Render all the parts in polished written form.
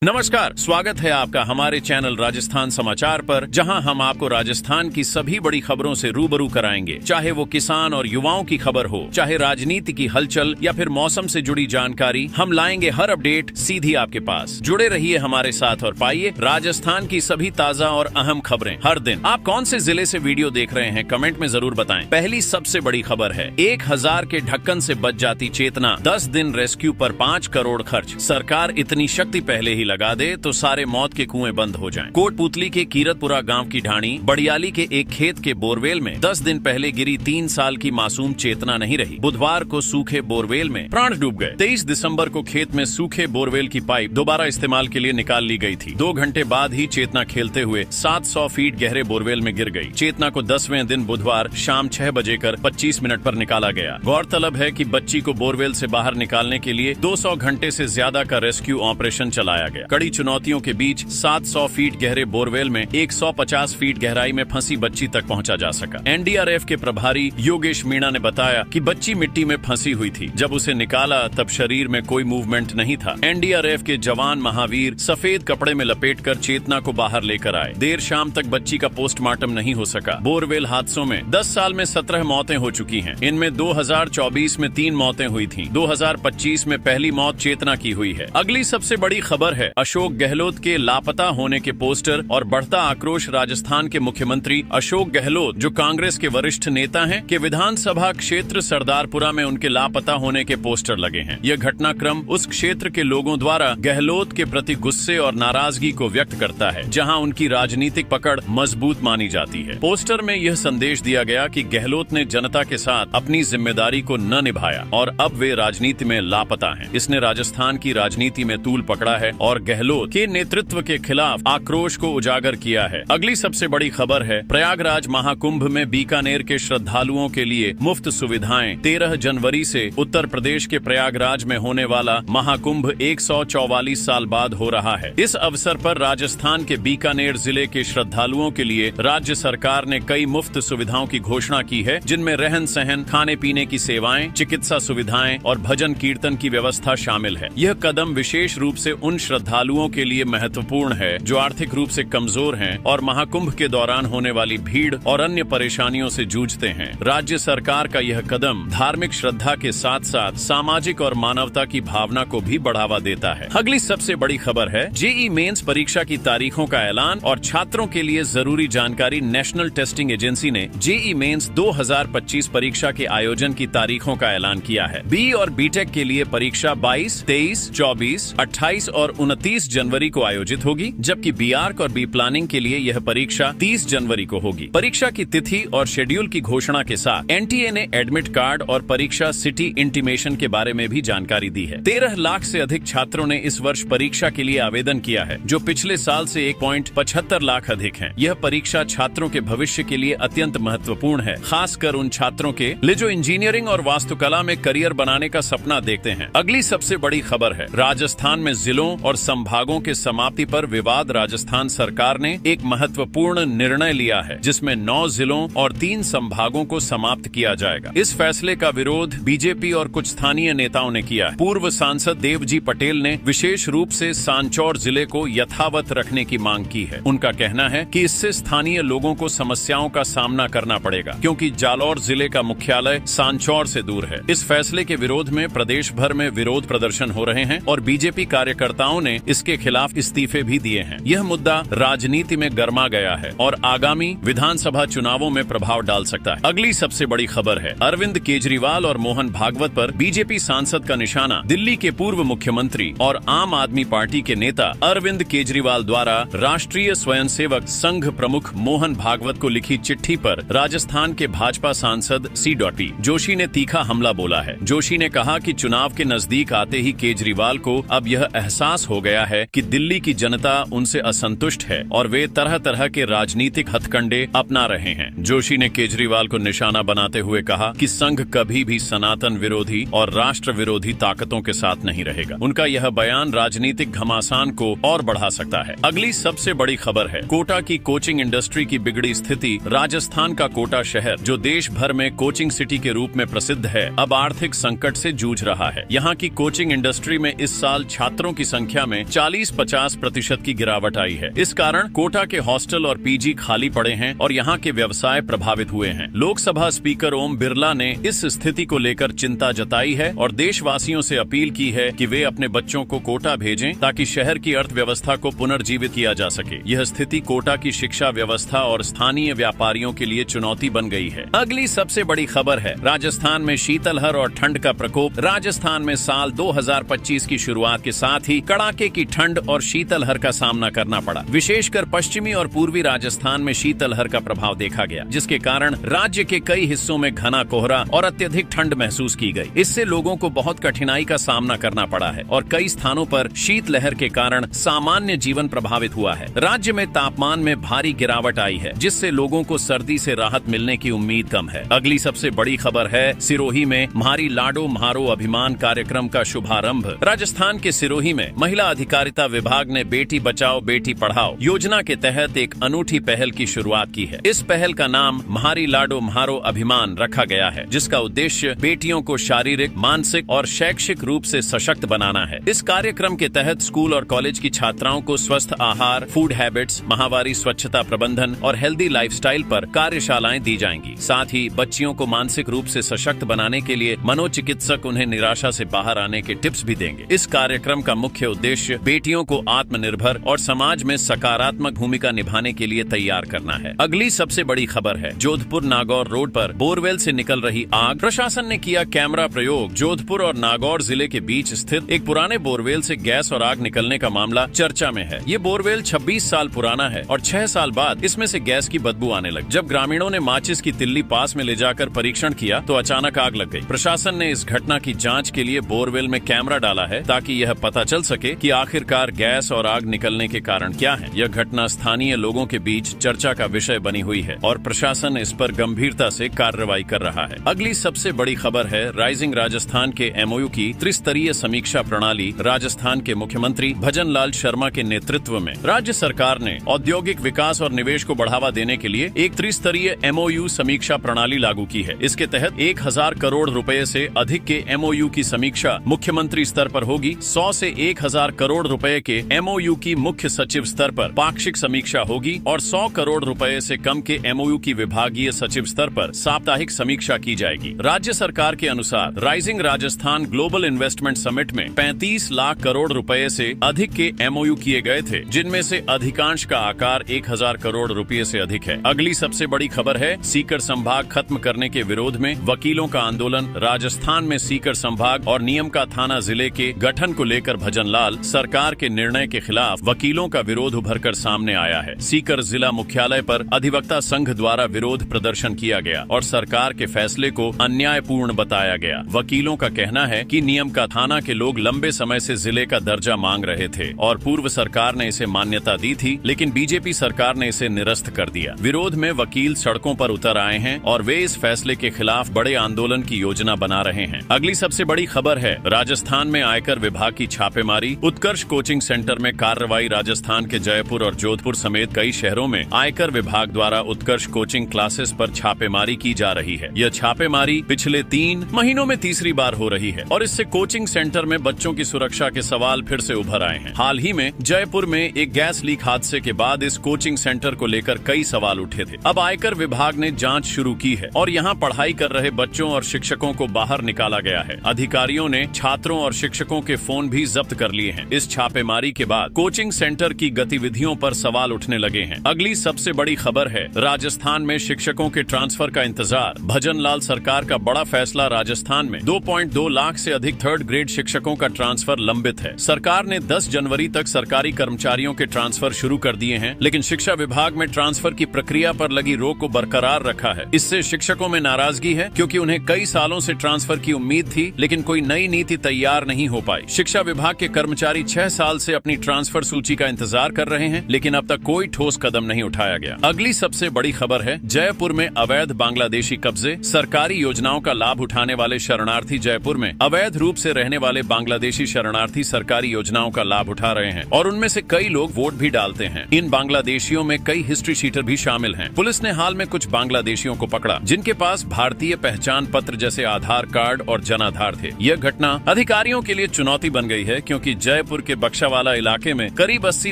नमस्कार, स्वागत है आपका हमारे चैनल राजस्थान समाचार पर, जहां हम आपको राजस्थान की सभी बड़ी खबरों से रूबरू कराएंगे। चाहे वो किसान और युवाओं की खबर हो, चाहे राजनीति की हलचल या फिर मौसम से जुड़ी जानकारी, हम लाएंगे हर अपडेट सीधी आपके पास। जुड़े रहिए हमारे साथ और पाइए राजस्थान की सभी ताजा और अहम खबरें हर दिन। आप कौन से जिले से वीडियो देख रहे हैं, कमेंट में जरूर बताएं। पहली सबसे बड़ी खबर है, 1000 के ढक्कन से बच जाती चेतना, 10 दिन रेस्क्यू पर 5 करोड़ खर्च। सरकार इतनी शक्ति पहले ही लगा दे तो सारे मौत के कुएं बंद हो जाएं। कोटपुतली के कीरतपुरा गांव की ढाणी बड़ियाली के एक खेत के बोरवेल में 10 दिन पहले गिरी 3 साल की मासूम चेतना नहीं रही। बुधवार को सूखे बोरवेल में प्राण डूब गए। 23 दिसंबर को खेत में सूखे बोरवेल की पाइप दोबारा इस्तेमाल के लिए निकाल ली गई थी। 2 घंटे बाद ही चेतना खेलते हुए 700 फीट गहरे बोरवेल में गिर गई। चेतना को 10वें दिन बुधवार शाम 6 बजे कर 25 मिनट पर निकाला गया। गौरतलब है कि बच्ची को बोरवेल से बाहर निकालने के लिए 200 घंटे से ज्यादा का रेस्क्यू ऑपरेशन चलाया गया। कड़ी चुनौतियों के बीच 700 फीट गहरे बोरवेल में 150 फीट गहराई में फंसी बच्ची तक पहुंचा जा सका। एनडीआरएफ के प्रभारी योगेश मीणा ने बताया कि बच्ची मिट्टी में फंसी हुई थी। जब उसे निकाला तब शरीर में कोई मूवमेंट नहीं था। एनडीआरएफ के जवान महावीर सफेद कपड़े में लपेटकर चेतना को बाहर लेकर आए। देर शाम तक बच्ची का पोस्टमार्टम नहीं हो सका। बोरवेल हादसों में 10 साल में 17 मौतें हो चुकी हैं। इनमें 2024 में 3 मौतें हुई थीं। 2025 में पहली मौत चेतना की हुई है। अगली सबसे बड़ी खबर है, अशोक गहलोत के लापता होने के पोस्टर और बढ़ता आक्रोश। राजस्थान के मुख्यमंत्री अशोक गहलोत, जो कांग्रेस के वरिष्ठ नेता हैं, के विधानसभा क्षेत्र सरदारपुरा में उनके लापता होने के पोस्टर लगे हैं। यह घटनाक्रम उस क्षेत्र के लोगों द्वारा गहलोत के प्रति गुस्से और नाराजगी को व्यक्त करता है, जहां उनकी राजनीतिक पकड़ मजबूत मानी जाती है। पोस्टर में यह संदेश दिया गया कि गहलोत ने जनता के साथ अपनी जिम्मेदारी को न निभाया और अब वे राजनीति में लापता हैं। इसने राजस्थान की राजनीति में तूल पकड़ा है और गहलोत के नेतृत्व के खिलाफ आक्रोश को उजागर किया है। अगली सबसे बड़ी खबर है, प्रयागराज महाकुंभ में बीकानेर के श्रद्धालुओं के लिए मुफ्त सुविधाएं। 13 जनवरी से उत्तर प्रदेश के प्रयागराज में होने वाला महाकुंभ 144 साल बाद हो रहा है। इस अवसर पर राजस्थान के बीकानेर जिले के श्रद्धालुओं के लिए राज्य सरकार ने कई मुफ्त सुविधाओं की घोषणा की है, जिनमें रहन सहन, खाने पीने की सेवाएं, चिकित्सा सुविधाएं और भजन कीर्तन की व्यवस्था शामिल है। यह कदम विशेष रूप से उन श्रद्धालुओं के लिए महत्वपूर्ण है जो आर्थिक रूप से कमजोर हैं और महाकुंभ के दौरान होने वाली भीड़ और अन्य परेशानियों से जूझते हैं। राज्य सरकार का यह कदम धार्मिक श्रद्धा के साथ साथ सामाजिक और मानवता की भावना को भी बढ़ावा देता है। अगली सबसे बड़ी खबर है, जेईई मेंस परीक्षा की तारीखों का ऐलान और छात्रों के लिए जरूरी जानकारी। नेशनल टेस्टिंग एजेंसी ने जेईई मेंस 2025 परीक्षा के आयोजन की तारीखों का ऐलान किया है। बी और बीटेक के लिए परीक्षा 22, 23, 24, 28 और 29 जनवरी को आयोजित होगी, जबकि बीआर्क और बी प्लानिंग के लिए यह परीक्षा 30 जनवरी को होगी। परीक्षा की तिथि और शेड्यूल की घोषणा के साथ एनटीए ने एडमिट कार्ड और परीक्षा सिटी इंटीमेशन के बारे में भी जानकारी दी है। 13 लाख से अधिक छात्रों ने इस वर्ष परीक्षा के लिए आवेदन किया है, जो पिछले साल से 1.75 लाख अधिक है। यह परीक्षा छात्रों के भविष्य के लिए अत्यंत महत्वपूर्ण है, खासकर उन छात्रों के लिए जो इंजीनियरिंग और वास्तुकला में करियर बनाने का सपना देखते हैं। अगली सबसे बड़ी खबर है, राजस्थान में जिलों और संभागों के समाप्ति पर विवाद। राजस्थान सरकार ने एक महत्वपूर्ण निर्णय लिया है, जिसमें 9 जिलों और 3 संभागों को समाप्त किया जाएगा। इस फैसले का विरोध बीजेपी और कुछ स्थानीय नेताओं ने किया है। पूर्व सांसद देवजी पटेल ने विशेष रूप से सांचौर जिले को यथावत रखने की मांग की है। उनका कहना है कि इससे स्थानीय लोगों को समस्याओं का सामना करना पड़ेगा, क्योंकि जालौर जिले का मुख्यालय सांचौर से दूर है। इस फैसले के विरोध में प्रदेश भर में विरोध प्रदर्शन हो रहे हैं और बीजेपी कार्यकर्ताओं ने इसके खिलाफ इस्तीफे भी दिए हैं। यह मुद्दा राजनीति में गर्मा गया है और आगामी विधानसभा चुनावों में प्रभाव डाल सकता है। अगली सबसे बड़ी खबर है, अरविंद केजरीवाल और मोहन भागवत पर बीजेपी सांसद का निशाना। दिल्ली के पूर्व मुख्यमंत्री और आम आदमी पार्टी के नेता अरविंद केजरीवाल द्वारा राष्ट्रीय स्वयंसेवक संघ प्रमुख मोहन भागवत को लिखी चिट्ठी पर राजस्थान के भाजपा सांसद C.P. जोशी ने तीखा हमला बोला है। जोशी ने कहा कि चुनाव के नजदीक आते ही केजरीवाल को अब यह एहसास हो गया है कि दिल्ली की जनता उनसे असंतुष्ट है और वे तरह तरह के राजनीतिक हथकंडे अपना रहे हैं। जोशी ने केजरीवाल को निशाना बनाते हुए कहा कि संघ कभी भी सनातन विरोधी और राष्ट्र विरोधी ताकतों के साथ नहीं रहेगा। उनका यह बयान राजनीतिक घमासान को और बढ़ा सकता है। अगली सबसे बड़ी खबर है, कोटा की कोचिंग इंडस्ट्री की बिगड़ी स्थिति। राजस्थान का कोटा शहर, जो देश भर में कोचिंग सिटी के रूप में प्रसिद्ध है, अब आर्थिक संकट से जूझ रहा है। यहाँ की कोचिंग इंडस्ट्री में इस साल छात्रों की संख्या में 40-50% की गिरावट आई है। इस कारण कोटा के हॉस्टल और पीजी खाली पड़े हैं और यहाँ के व्यवसाय प्रभावित हुए हैं। लोकसभा स्पीकर ओम बिरला ने इस स्थिति को लेकर चिंता जताई है और देशवासियों से अपील की है कि वे अपने बच्चों को कोटा भेजें ताकि शहर की अर्थव्यवस्था को पुनर्जीवित किया जा सके। यह स्थिति कोटा की शिक्षा व्यवस्था और स्थानीय व्यापारियों के लिए चुनौती बन गई है। अगली सबसे बड़ी खबर है राजस्थान में शीतलहर और ठंड का प्रकोप। राजस्थान में साल 2025 की शुरुआत के साथ ही कड़ाके की ठंड और शीतलहर का सामना करना पड़ा। विशेषकर पश्चिमी और पूर्वी राजस्थान में शीतलहर का प्रभाव देखा गया, जिसके कारण राज्य के कई हिस्सों में घना कोहरा और अत्यधिक ठंड महसूस की गई। इससे लोगों को बहुत कठिनाई का सामना करना पड़ा है और कई स्थानों पर शीतलहर के कारण सामान्य जीवन प्रभावित हुआ है। राज्य में तापमान में भारी गिरावट आई है, जिससे लोगों को सर्दी से राहत मिलने की उम्मीद कम है। अगली सबसे बड़ी खबर है सिरोही में म्हारी लाडो म्हारो अभिमान कार्यक्रम का शुभारंभ। राजस्थान के सिरोही में महिला अधिकारिता विभाग ने बेटी बचाओ बेटी पढ़ाओ योजना के तहत एक अनूठी पहल की शुरुआत की है। इस पहल का नाम म्हारी लाडो म्हारो अभिमान रखा गया है, जिसका उद्देश्य बेटियों को शारीरिक, मानसिक और शैक्षिक रूप से सशक्त बनाना है। इस कार्यक्रम के तहत स्कूल और कॉलेज की छात्राओं को स्वस्थ आहार, फूड हैबिट्स, माहवारी स्वच्छता प्रबंधन और हेल्दी लाइफस्टाइल पर कार्यशालाएं दी जाएंगी। साथ ही बच्चियों को मानसिक रूप से सशक्त बनाने के लिए मनोचिकित्सक उन्हें निराशा से बाहर आने के टिप्स भी देंगे। इस कार्यक्रम का मुख्य उद्देश्य बेटियों को आत्मनिर्भर और समाज में सकारात्मक भूमिका निभाने के लिए तैयार करना है। अगली सबसे बड़ी खबर है जोधपुर नागौर रोड पर बोरवेल से निकल रही आग। प्रशासन ने किया कैमरा प्रयोग। जोधपुर और नागौर जिले के बीच स्थित एक पुराने बोरवेल से गैस और आग निकलने का मामला चर्चा में है। ये बोरवेल 26 साल पुराना है और 6 साल बाद इसमें से गैस की बदबू आने लगी। जब ग्रामीणों ने माचिस की तिल्ली पास में ले जाकर परीक्षण किया तो अचानक आग लग गई। प्रशासन ने इस घटना की जांच के लिए बोरवेल में कैमरा डाला है ताकि यह पता चल सके कि आखिरकार गैस और आग निकलने के कारण क्या है। यह घटना स्थानीय लोगों के बीच चर्चा का विषय बनी हुई है और प्रशासन इस पर गंभीरता से कार्रवाई कर रहा है। अगली सबसे बड़ी खबर है राइजिंग राजस्थान के एमओयू की त्रिस्तरीय समीक्षा प्रणाली। राजस्थान के मुख्यमंत्री भजन लाल शर्मा के नेतृत्व में राज्य सरकार ने औद्योगिक विकास और निवेश को बढ़ावा देने के लिए एक त्रिस्तरीय एमओयू समीक्षा प्रणाली लागू की है। इसके तहत 1000 करोड़ रुपए से अधिक के एमओयू की समीक्षा मुख्यमंत्री स्तर पर होगी। 100 से 1000 करोड़ रुपए के एमओयू की मुख्य सचिव स्तर पर पाक्षिक समीक्षा होगी और 100 करोड़ रुपए से कम के एमओयू की विभागीय सचिव स्तर पर साप्ताहिक समीक्षा की जाएगी। राज्य सरकार के अनुसार rising Rajasthan global investment summit में 35 लाख करोड़ रुपए से अधिक के एमओयू किए गए थे, जिनमें से अधिकांश का आकार 1000 करोड़ रुपए से अधिक है। अगली सबसे बड़ी खबर है सीकर संभाग खत्म करने के विरोध में वकीलों का आंदोलन। राजस्थान में सीकर संभाग और नियम का थाना जिले के गठन को लेकर भजनलाल सरकार के निर्णय के खिलाफ वकीलों का विरोध उभरकर सामने आया है। सीकर जिला मुख्यालय पर अधिवक्ता संघ द्वारा विरोध प्रदर्शन किया गया और सरकार के फैसले को अन्यायपूर्ण बताया गया। वकीलों का कहना है कि नियम का थाना के लोग लंबे समय से जिले का दर्जा मांग रहे थे और पूर्व सरकार ने इसे मान्यता दी थी, लेकिन बीजेपी सरकार ने इसे निरस्त कर दिया। विरोध में वकील सड़कों पर उतर आए हैं और वे इस फैसले के खिलाफ बड़े आंदोलन की योजना बना रहे हैं। अगली सबसे बड़ी खबर है राजस्थान में आयकर विभाग की छापेमारी। उत्कर्ष कोचिंग सेंटर में कार्रवाई। राजस्थान के जयपुर और जोधपुर समेत कई शहरों में आयकर विभाग द्वारा उत्कर्ष कोचिंग क्लासेस पर छापेमारी की जा रही है। यह छापेमारी पिछले 3 महीनों में तीसरी बार हो रही है और इससे कोचिंग सेंटर में बच्चों की सुरक्षा के सवाल फिर से उभर आए हैं। हाल ही में जयपुर में एक गैस लीक हादसे के बाद इस कोचिंग सेंटर को लेकर कई सवाल उठे थे। अब आयकर विभाग ने जांच शुरू की है और यहां पढ़ाई कर रहे बच्चों और शिक्षकों को बाहर निकाला गया है। अधिकारियों ने छात्रों और शिक्षकों के फोन भी जब्त कर लिए हैं। इस छापेमारी के बाद कोचिंग सेंटर की गतिविधियों पर सवाल उठने लगे हैं। अगली सबसे बड़ी खबर है राजस्थान में शिक्षकों के ट्रांसफर का इंतजार। भजनलाल सरकार का बड़ा फैसला। राजस्थान में 2.2 लाख से अधिक 3rd ग्रेड शिक्षकों का ट्रांसफर लंबित है। सरकार ने 10 जनवरी तक सरकारी कर्मचारियों के ट्रांसफर शुरू कर दिए हैं, लेकिन शिक्षा विभाग में ट्रांसफर की प्रक्रिया पर लगी रोक को बरकरार रखा है। इससे शिक्षकों में नाराजगी है क्योंकि उन्हें कई सालों से ट्रांसफर की उम्मीद थी, लेकिन कोई नई नीति तैयार नहीं हो पाई। शिक्षा विभाग के कर्मचारी 6 साल से अपनी ट्रांसफर सूची का इंतजार कर रहे हैं, लेकिन अब तक कोई ठोस कदम नहीं उठाया गया। अगली सबसे बड़ी खबर है जयपुर में अवैध बांग्लादेशी कब्जे। सरकारी योजनाओं का लाभ उठाने वाले शरणार्थी जयपुर में अवैध रूप से रहने वाले बांग्लादेशी शरणार्थी सरकारी योजनाओं का लाभ उठा रहे हैं और उनमें से कई लोग वोट भी डालते हैं। इन बांग्लादेशियों में कई हिस्ट्री शीटर भी शामिल हैं। पुलिस ने हाल में कुछ बांग्लादेशियों को पकड़ा जिनके पास भारतीय पहचान पत्र जैसे आधार कार्ड और जनाधार थे। यह घटना अधिकारियों के लिए चुनौती बन गई है क्योंकि जयपुर के बक्शावाला इलाके में करीब 80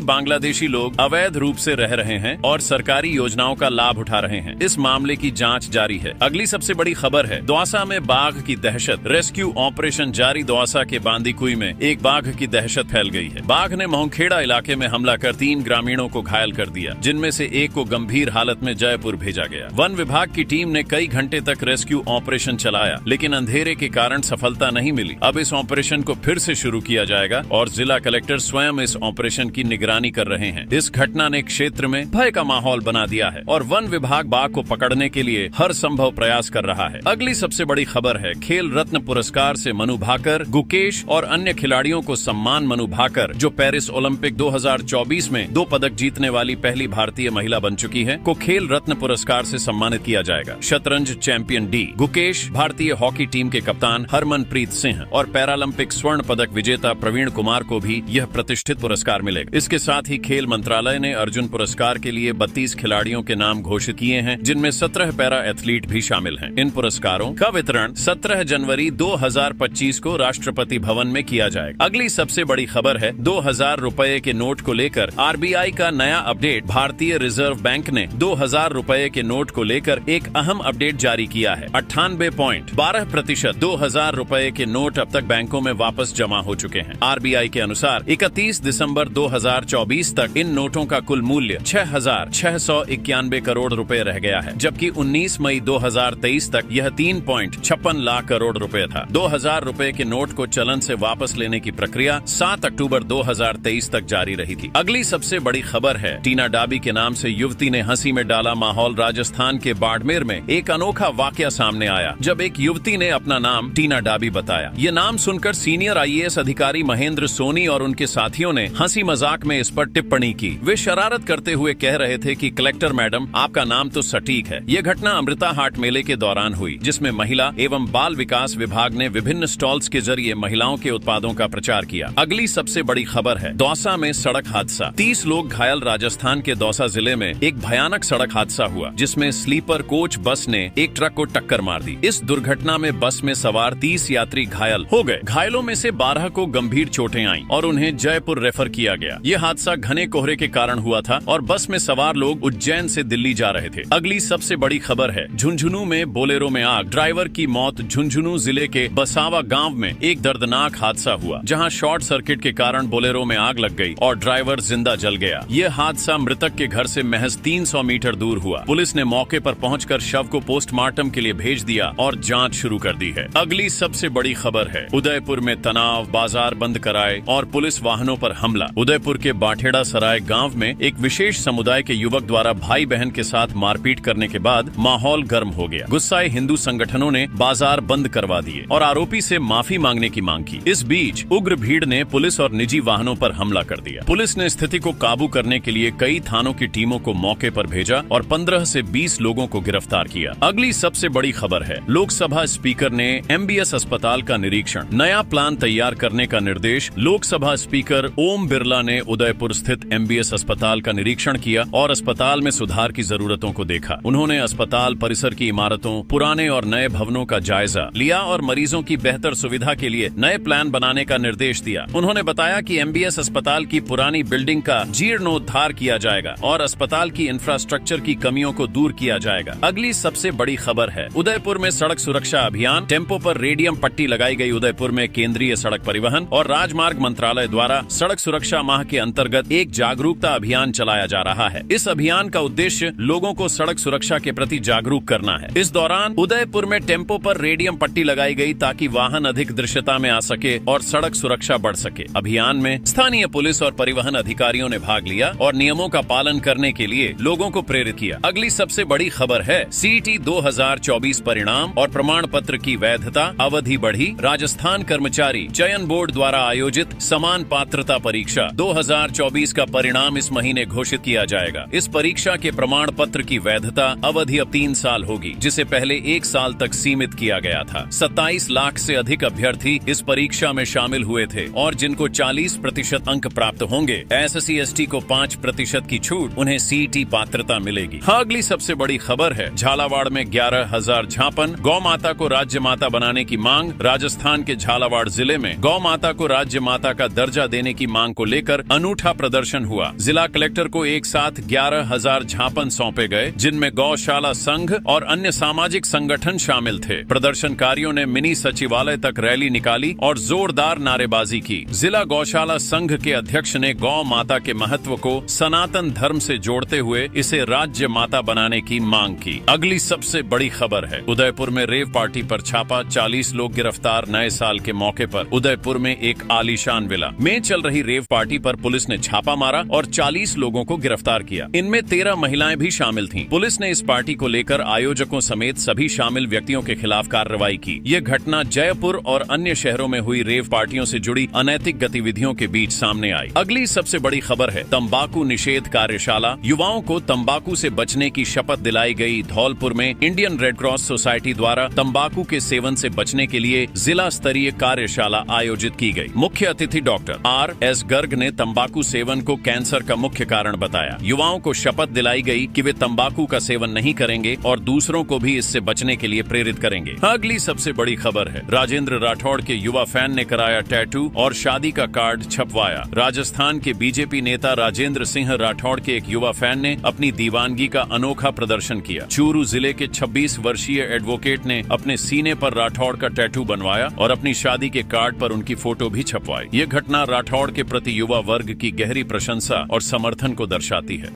बांग्लादेशी लोग अवैध रूप से रह रहे हैं और सरकारी योजनाओं का लाभ उठा रहे हैं। इस मामले की जांच जारी है। अगली सबसे बड़ी खबर है दौसा में बाघ की दहशत, रेस्क्यू ऑपरेशन जारी। दौसा के बांदीकुई में एक बाघ की दहशत फैल गई है। बाघ ने मोहखेड़ा इलाके में हमला कर 3 ग्रामीणों को घायल कर दिया, जिनमें से एक को गंभीर हालत में जयपुर भेजा गया। वन विभाग की टीम ने कई घंटे तक रेस्क्यू ऑपरेशन चलाया, लेकिन अंधेरे के कारण सफलता नहीं मिली। अब इस ऑपरेशन को फिर से शुरू किया जाएगा और जिला कलेक्टर स्वयं इस ऑपरेशन की निगरानी कर रहे हैं। इस घटना ने क्षेत्र में भय का माहौल बना दिया है और वन विभाग बाघ को पकड़ने के लिए हर संभव प्रयास कर रहा है। अगली सबसे बड़ी खबर है खेल रत्न पुरस्कार से मनु भाकर, गुकेश और अन्य खिलाड़ियों को सम्मान। मनु भाकर, जो पेरिस ओलंपिक 2024 में 2 पदक जीतने वाली पहली भारतीय महिला बन चुकी है, को खेल रत्न पुरस्कार से सम्मानित किया जाएगा। शतरंज चैंपियन डी गुकेश, भारतीय हॉकी टीम के कप्तान हरमनप्रीत सिंह और पैरालंपिक स्वर्ण पदक विजेता प्रवीण कुमार को भी यह प्रतिष्ठित पुरस्कार मिलेगा। इसके साथ ही खेल मंत्रालय ने अर्जुन पुरस्कार के लिए 32 खिलाड़ियों के नाम घोषित किए हैं, जिनमें 17 पैरा एथलीट भी शामिल हैं। इन पुरस्कारों का वितरण 17 जनवरी 2025 को राष्ट्रपति भवन में किया जाएगा। अगली सबसे बड़ी खबर है 2000 रुपए के नोट को लेकर आरबीआई का नया अपडेट। भारतीय रिजर्व बैंक ने 2000 रुपए के नोट को लेकर एक अहम अपडेट जारी किया है। 98.12% 2000 रुपए के नोट अब तक बैंकों में वापस जमा हो चुके हैं। आरबीआई के अनुसार 31 दिसंबर 2024 तक इन नोटों का कुल मूल्य 6,691 करोड़ रुपए रह गया है, जबकि 19 मई 2023 तक यह 3.56 लाख करोड़ रुपए था। 2000 रुपए के नोट को चलन से वापस लेने की प्रक्रिया 7 अक्टूबर 2023 तक जारी रही थी। अगली सबसे बड़ी खबर है टीना डाबी के नाम से युवती ने हंसी में डाला माहौल। राजस्थान के बाड़मेर में एक अनोखा वाकया सामने आया, जब एक युवती ने अपना नाम टीना डाबी बताया। ये नाम सुनकर सीनियर आईएएस अधिकारी महेंद्र सोनी और उनके साथियों ने हंसी मजाक में इस पर टिप्पणी की। वे शरारत करते हुए कह रहे थे कि कलेक्टर मैडम, आपका नाम तो सटीक है। ये घटना अमृता हाट मेले के दौरान हुई, जिसमें महिला एवं बाल विकास विभाग ने विभिन्न स्टॉल्स के जरिए महिलाओं के उत्पादों का प्रचार किया। अगली सबसे बड़ी खबर है दौसा में सड़क हादसा, 30 लोग घायल। राजस्थान के दौसा जिले में एक भयानक सड़क हादसा हुआ, जिसमें स्लीपर कोच बस ने एक ट्रक को टक्कर मार दी। इस दुर्घटना में बस में सवार 30 यात्री घायल हो गए। घायलों में से 12 को गंभीर चोटें आईं और उन्हें जयपुर रेफर किया गया। यह हादसा घने कोहरे के कारण हुआ था और बस में सवार लोग उज्जैन से दिल्ली जा रहे थे। अगली सबसे बड़ी खबर है झुंझुनू में बोलेरो में आग, ड्राइवर की मौत। झुंझुनू जिले के बसावा गांव में एक दर्दनाक हादसा हुआ, जहां शॉर्ट सर्किट के कारण बोलेरो में आग लग गई और ड्राइवर जिंदा जल गया। यह हादसा मृतक के घर से महज 300 मीटर दूर हुआ। पुलिस ने मौके पर पहुंचकर शव को पोस्टमार्टम के लिए भेज दिया और जांच शुरू कर दी है। अगली सबसे बड़ी खबर है उदयपुर में तनाव, बाजार बंद कराए और पुलिस वाहनों पर हमला। उदयपुर के बाठेड़ा सराय गांव में एक विशेष समुदाय के युवक द्वारा भाई बहन के साथ मारपीट करने के बाद माहौल गर्म हो गया। गुस्साए हिंदू संगठनों ने बाजार बंद करवा दिए और आरोपी से माफी मांगने की मांग की। इस बीच उग्र भीड़ ने पुलिस और निजी वाहनों पर हमला कर दिया। पुलिस ने स्थिति को काबू करने के लिए कई थानों की टीमों को मौके पर भेजा और 15 से 20 लोगों को गिरफ्तार किया। अगली सबसे बड़ी खबर है लोकसभा स्पीकर ने एमबीएस अस्पताल का निरीक्षण, नया प्लान तैयार करने का निर्देश। लोकसभा स्पीकर ओम बिरला ने उदयपुर स्थित एमबीएस अस्पताल का निरीक्षण किया और अस्पताल में सुधार की जरूरतों को देखा। उन्होंने अस्पताल परिसर की इमारतों, पुराने और नए भवनों का जायजा लिया और मरीजों की बेहतर सुविधा के लिए नए प्लान बनाने का निर्देश दिया। उन्होंने बताया कि एमबीएस अस्पताल की पुरानी बिल्डिंग का जीर्णोद्धार किया जाएगा और अस्पताल की इंफ्रास्ट्रक्चर की कमियों को दूर किया जाएगा। अगली सबसे बड़ी खबर है उदयपुर में सड़क सुरक्षा अभियान, टेम्पो पर रेडियम पट्टी लगाई गई। उदयपुर में केंद्रीय सड़क परिवहन और राजमार्ग मंत्रालय द्वारा सड़क सुरक्षा माह के अंतर्गत एक जागरूकता अभियान चलाया जा रहा है। इस अभियान का उद्देश्य लोगों को सड़क सुरक्षा के प्रति जागरूक करना है। इस दौरान उदयपुर में टेम्पो पर रेडियम पट्टी लगाई गई ताकि वाहन अधिक दृश्यता में आ सके और सड़क सुरक्षा बढ़ सके। अभियान में स्थानीय पुलिस और परिवहन अधिकारियों ने भाग लिया और नियमों का पालन करने के लिए लोगों को प्रेरित किया। अगली सबसे बड़ी खबर है सीईटी 2024 परिणाम और प्रमाण पत्र की वैधता अवधि बढ़ी। राजस्थान कर्मचारी चयन बोर्ड द्वारा आयोजित समान पात्रता परीक्षा 2024 का परिणाम इस महीने घोषित किया जाएगा। इस परीक्षा के प्रमाण पत्र की वैधता अवधि अब 3 साल होगी, जिसे पहले 1 साल तक सीमित किया गया था। 27 लाख से अधिक अभ्यर्थी इस परीक्षा में शामिल हुए थे और जिनको 40% अंक प्राप्त होंगे, SC ST को 5% की छूट, उन्हें सीईटी पात्रता मिलेगी। अगली सबसे बड़ी खबर है झालावाड़ में 11,000 झापन, गौ माता को राज्य माता बनाने की मांग। राजस्थान के झालावाड़ जिले में गौ माता को राज्य माता का दर्जा देने की मांग को लेकर अनूठा प्रदर्शन हुआ। जिला कलेक्टर को एक साथ 11,000 ज्ञापन सौंपे गए, जिनमें गौशाला संघ और अन्य सामाजिक संगठन शामिल थे। प्रदर्शनकारियों ने मिनी सचिवालय तक रैली निकाली और जोरदार नारेबाजी की। जिला गौशाला संघ के अध्यक्ष ने गौ माता के महत्व को सनातन धर्म से जोड़ते हुए इसे राज्य माता बनाने की मांग की। अगली सबसे बड़ी खबर है, उदयपुर में रेव पार्टी पर छापा, 40 लोग गिरफ्तार। नए साल के मौके पर उदयपुर में एक आलीशान विला में चल रही रेव पार्टी पर पुलिस ने छापा मारा और 40 लोगों को गिरफ्तार किया। इनमें 13 महिलाएं भी शामिल थीं। पुलिस ने इस पार्टी को लेकर आयोजकों समेत सभी शामिल व्यक्तियों के खिलाफ कार्रवाई की। ये घटना जयपुर और अन्य शहरों में हुई रेव पार्टियों से जुड़ी अनैतिक गतिविधियों के बीच सामने आई। अगली सबसे बड़ी खबर है, तंबाकू निषेध कार्यशाला। युवाओं को तंबाकू से बचने की शपथ दिलाई गई। धौलपुर में इंडियन रेड क्रॉस सोसाइटी द्वारा तंबाकू के सेवन से बचने के लिए जिला स्तरीय कार्यशाला आयोजित की गई। मुख्य अतिथि डॉक्टर R.S. गर्ग ने तंबाकू सेवन को कैंसर का मुख्य कारण बताया। युवाओं को शपथ दिलाई गई कि वे तंबाकू का सेवन नहीं करेंगे और दूसरों को भी इससे बचने के लिए प्रेरित करेंगे। अगली सबसे बड़ी खबर है, राजेंद्र राठौड़ के युवा फैन ने कराया टैटू और शादी का कार्ड छपवाया। राजस्थान के बीजेपी नेता राजेंद्र सिंह राठौड़ के एक युवा फैन ने अपनी दीवानगी का अनोखा प्रदर्शन किया। चूरू जिले के 26 वर्षीय एडवोकेट ने अपने सीने पर राठौड़ का टैटू बनवाया और अपनी शादी के कार्ड पर उनकी फोटो भी छपवाई। ये घटना राठौड़ के प्रति युवा वर्ग की गहरी प्रशंसा और समर्थन को दर्शाती है।